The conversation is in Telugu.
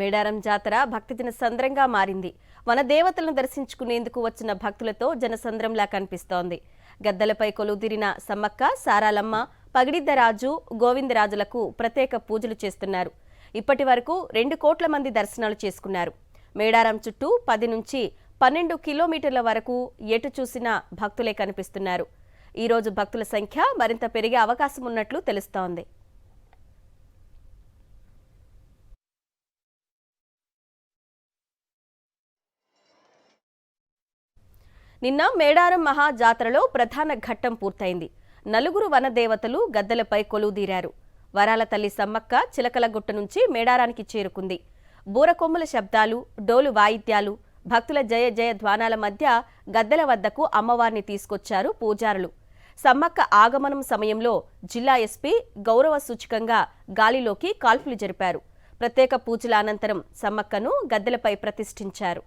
మేడారం జాతర భక్తిజన సంద్రంగా మారింది. వనదేవతలను దర్శించుకునేందుకు వచ్చిన భక్తులతో జనసంద్రంలా కనిపిస్తోంది. గద్దెలపై కొలువుదీరిన సమ్మక్క, సారాలమ్మ, పగిడిద్దరాజు, గోవిందరాజులకు ప్రత్యేక పూజలు చేస్తున్నారు. ఇప్పటి వరకు 2 కోట్ల మంది దర్శనాలు చేసుకున్నారు. మేడారం చుట్టూ 10 నుంచి 12 కిలోమీటర్ల వరకు ఎటు చూసినా భక్తులే కనిపిస్తున్నారు. ఈ రోజు భక్తుల సంఖ్య మరింత పెరిగే అవకాశం ఉన్నట్లు తెలుస్తోంది. నిన్న మేడారం మహా జాతరలో ప్రధాన ఘట్టం పూర్తయింది. 4 వనదేవతలు గద్దెలపై కొలువుదీరారు. వరాల తల్లి సమ్మక్క చిలకలగుట్ట నుంచి మేడారానికి చేరుకుంది. బూరకొమ్ముల శబ్దాలు, డోలు వాయిద్యాలు, భక్తుల జయ జయ ధ్వానాల మధ్య గద్దెల వద్దకు అమ్మవారిని తీసుకొచ్చారు పూజారులు. సమ్మక్క ఆగమనం సమయంలో జిల్లా ఎస్పీ గౌరవ సూచకంగా గాలిలోకి కాల్పులు జరిపారు. ప్రత్యేక పూజల అనంతరం సమ్మక్కను గద్దెలపై ప్రతిష్ఠించారు.